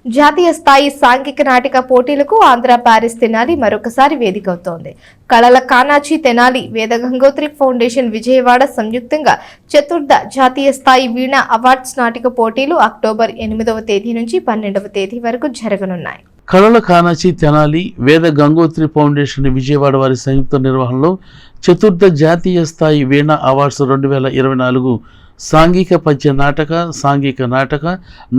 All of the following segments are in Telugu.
జాతీయ స్థాయి సాంఘిక నాటక పోటీలకు ఆంధ్ర ప్యారిస్ తెనాలి మరొకసారి వేదికవుతోంది. కళల కానాచి తెనాలి వేద గంగోత్రి ఫౌండేషన్ విజయవాడ సంయుక్తంగా చతుర్థ జాతీయ స్థాయి వీణ అవార్డ్స్ నాటక పోటీలు అక్టోబర్ 8వ తేదీ నుంచి 12వ తేదీ వరకు జరగనున్నాయి. కళల కానాచి తెనాలి వేద గంగోత్రి ఫౌండేషన్ విజయవాడ వారి సంయుక్త నిర్వహణలో చతుర్థ జాతీయ స్థాయి వీణ అవార్డ్స్ 2024 సాంఘిక పద్య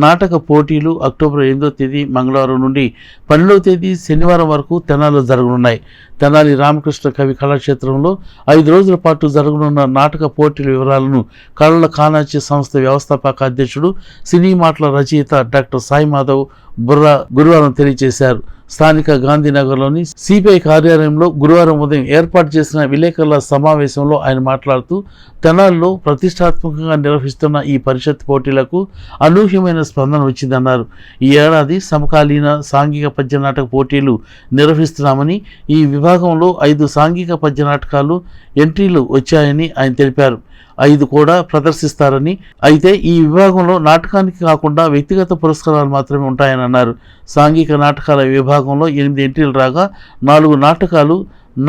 నాటక పోటీలు అక్టోబర్ 8వ తేదీ మంగళవారం నుండి 12వ తేదీ శనివారం వరకు తెనాలిలో జరగనున్నాయి. తెనాలి రామకృష్ణ కవి కళాక్షేత్రంలో 5 రోజుల పాటు జరగనున్న నాటక పోటీల వివరాలను కళల కానాచి సంస్థ వ్యవస్థాపక అధ్యక్షుడు, సినీ మాటల రచయిత డాక్టర్ సాయి మాధవ్ బుర్రా గురువారం తెలియజేశారు. స్థానిక గాంధీనగర్లోని సిపిఐ కార్యాలయంలో గురువారం ఉదయం ఏర్పాటు చేసిన విలేకరుల సమావేశంలో ఆయన మాట్లాడుతూ, తెనాలిలో ప్రతిష్టాత్మకంగా నిర్వహిస్తున్న ఈ పరిషత్ పోటీలకు అనూహ్యమైన స్పందన వచ్చిందన్నారు. ఈ ఏడాది సమకాలీన సాంఘిక పద్య నాటక పోటీలు నిర్వహిస్తున్నామని, ఈ విభాగంలో 5 సాంఘిక పద్య నాటకాలు ఎంట్రీలు వచ్చాయని ఆయన తెలిపారు. 5 కూడా ప్రదర్శిస్తారని, అయితే ఈ విభాగంలో నాటకానికి కాకుండా వ్యక్తిగత పురస్కారాలు మాత్రమే ఉంటాయని అన్నారు. సాంఘిక నాటకాల విభాగంలో 8 ఎంట్రీలు రాగా 4 నాటకాలు,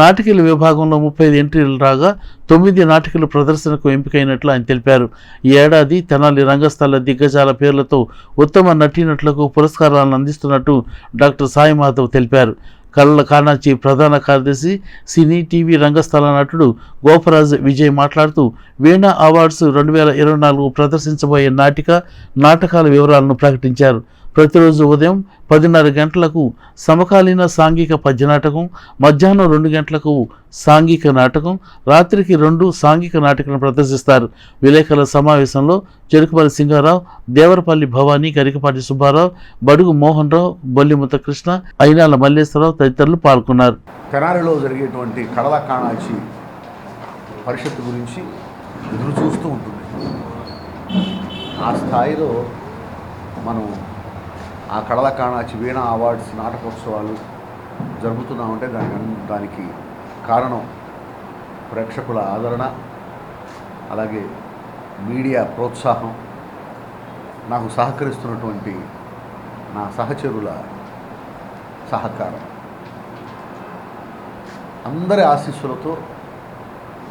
నాటికల విభాగంలో 35 ఎంట్రీలు రాగా 9 నాటికలు ప్రదర్శనకు ఎంపికైనట్లు ఆయన తెలిపారు. ఈ ఏడాది తెనాలి రంగస్థల దిగ్గజాల పేర్లతో ఉత్తమ నటీనటులకు పురస్కారాలను అందిస్తున్నట్టు డాక్టర్ సాయి మాధవ్ తెలిపారు. కళల కానాచి ప్రధాన కార్యదర్శి, సినీ టీవీ రంగస్థల నటుడు గోపరాజ్ విజయ్ మాట్లాడుతూ, వీణ అవార్డ్స్ 2024 ప్రదర్శించబోయే నాటకాల వివరాలను ప్రకటించారు. ప్రతిరోజు ఉదయం 10:30 గంటలకు సమకాలీన సాంఘిక పద్య నాటకం, మధ్యాహ్నం 2 గంటలకు సాంఘిక నాటకం, రాత్రికి 2 సాంఘిక నాటకాలను ప్రదర్శిస్తారు. విలేకరుల సమావేశంలో చెరుకుపల్లి సింగారావు, దేవరపల్లి భవానీ, గరికపాటి సుబ్బారావు, బడుగు మోహన్ రావు, బొల్లిముత కృష్ణ, అయినాల మల్లేశ్వరరావు తదితరులు పాల్గొన్నారు. తెనాలిలో జరిగేటువంటి కళల కానాచి పరిషత్తు గురించి ఎదురు చూస్తూ ఉంటుంది. ఆ స్థాయిలో మనం ఆ కళల కానాచి వీణ అవార్డ్స్ నాటకోత్సవాలు జరుపుతున్నామంటే దానికి కారణం ప్రేక్షకుల ఆదరణ, అలాగే మీడియా ప్రోత్సాహం, నాకు సహకరిస్తున్నటువంటి నా సహచరుల సహకారం, అందరి ఆశీస్సులతో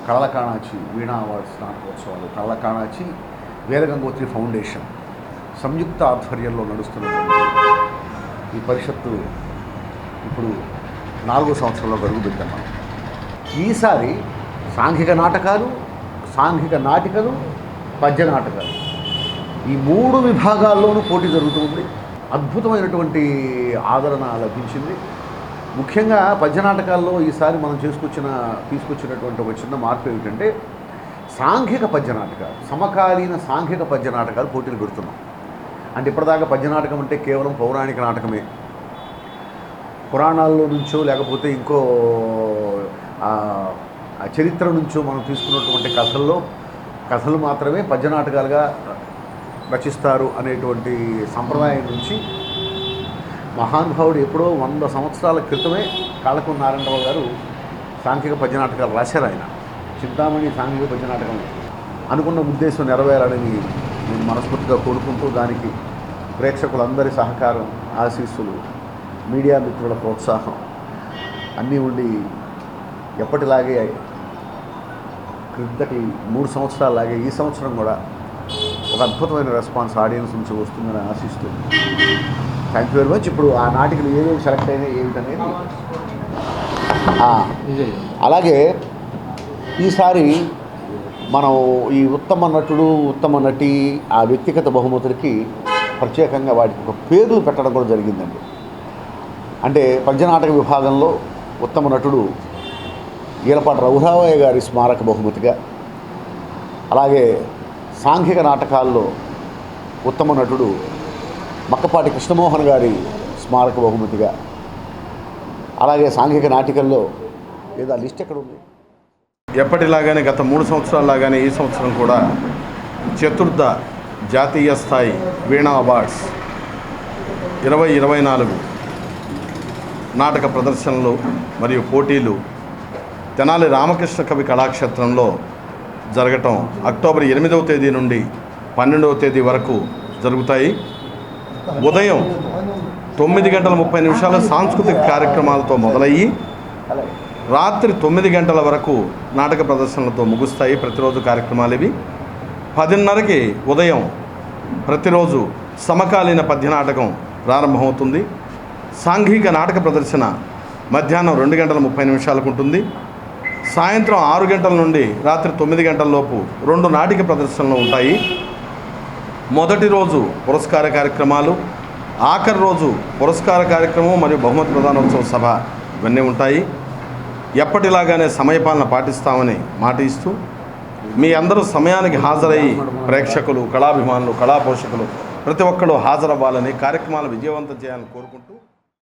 కళల కానాచి వీణ అవార్డ్స్ నాటకోత్సవాలు కళల కానాచి వేద గంగోత్రి ఫౌండేషన్ సంయుక్త ఆధ్వర్యంలో నడుస్తున్నటువంటి ఈ పరిషత్తు ఇప్పుడు 4వ సంవత్సరంలో అడుగుపెట్టాం మనం. ఈసారి సాంఘిక నాటకాలు, సాంఘిక నాటికలు, పద్య నాటకాలు ఈ 3 విభాగాల్లోనూ పోటీ జరుగుతుంది. అద్భుతమైనటువంటి ఆదరణ లభించింది. ముఖ్యంగా పద్య నాటకాల్లో ఈసారి మనం తీసుకొచ్చినటువంటి ఒక చిన్న మార్పు ఏమిటంటే, సాంఘిక పద్య నాటకాలు, సమకాలీన సాంఘిక పద్య నాటకాలు పోటీలు పెడుతున్నాం. అంటే ఇప్పటిదాకా పద్య నాటకం అంటే కేవలం పౌరాణిక నాటకమే, పురాణాల్లో నుంచో లేకపోతే ఇంకో చరిత్ర నుంచో మనం తీసుకున్నటువంటి కథలు మాత్రమే పద్య నాటకాలుగా రచిస్తారు అనేటువంటి సంప్రదాయం నుంచి మహానుభావుడు ఎప్పుడో 100 సంవత్సరాల క్రితమే కాళకూరి నారాయణరావు గారు సాంఘిక పద్య నాటకాలు రాశారు. ఆయన చింతామణి సాంఘిక పద్య నాటకం అనుకున్న ఉద్దేశం నెరవేరాలని నేను మనస్ఫూర్తిగా కోరుకుంటూ, దానికి ప్రేక్షకులందరి సహకారం, ఆశీస్సులు, మీడియా మిత్రుల ప్రోత్సాహం అన్నీ ఉండి ఎప్పటిలాగే క్రిందటి 3 సంవత్సరాలాగే ఈ సంవత్సరం కూడా ఒక అద్భుతమైన రెస్పాన్స్ ఆడియన్స్ నుంచి వస్తుందని ఆశిస్తూ, థ్యాంక్ యూ వెరీ మచ్. ఇప్పుడు ఆ నాటికలు ఏమేమి సెలెక్ట్ అయినాయి ఏమిటనేది, అలాగే ఈసారి మనం ఈ ఉత్తమ నటుడు, ఉత్తమ నటి, ఆ వ్యక్తిగత బహుమతులకి ప్రత్యేకంగా వాటికి ఒక పేర్లు పెట్టడం కూడా జరిగిందండి. అంటే పద్యనాటక విభాగంలో ఉత్తమ నటుడు ఈలపాటి రఘురామయ్య గారి స్మారక బహుమతిగా, అలాగే సాంఘిక నాటకాల్లో ఉత్తమ నటుడు మక్కపాటి కృష్ణమోహన్ గారి స్మారక బహుమతిగా, అలాగే సాంఘిక నాటికల్లో లేదా లిస్ట్ ఎక్కడ ఉంది, ఎప్పటిలాగానే గత 3 సంవత్సరాల్లాగానే ఈ సంవత్సరం కూడా చతుర్థ జాతీయ స్థాయి వీణ అవార్డ్స్ 2024 నాటక ప్రదర్శనలు మరియు పోటీలు తెనాలి రామకృష్ణ కవి కళాక్షేత్రంలో జరగటం అక్టోబర్ 8వ తేదీ నుండి 12వ తేదీ వరకు జరుగుతాయి. ఉదయం 9:30 సాంస్కృతిక కార్యక్రమాలతో మొదలయ్యి రాత్రి 9 గంటల వరకు నాటక ప్రదర్శనలతో ముగుస్తాయి. ప్రతిరోజు కార్యక్రమాలు ఇవి. 10:30కి ఉదయం ప్రతిరోజు సమకాలీన పద్య నాటకం ప్రారంభమవుతుంది. సాంఘిక నాటక ప్రదర్శన మధ్యాహ్నం 2:30 ఉంటుంది. సాయంత్రం 6 గంటల నుండి రాత్రి 9 గంటల లోపు 2 నాటిక ప్రదర్శనలు ఉంటాయి. మొదటి రోజు పురస్కార కార్యక్రమాలు, ఆఖరి రోజు పురస్కార కార్యక్రమం మరియు బహుమతి ప్రదానోత్సవ సభ ఇవన్నీ ఉంటాయి. ఎప్పటిలాగానే సమయపాలన పాటిస్తామని మాట ఇస్తూ మీ అందరూ సమయానికి హాజరయ్యి ప్రేక్షకులు, కళాభిమానులు, కళా పోషకులు ప్రతి ఒక్కరూ హాజరవ్వాలని, కార్యక్రమాలు విజయవంతం చేయాలని కోరుకుంటూ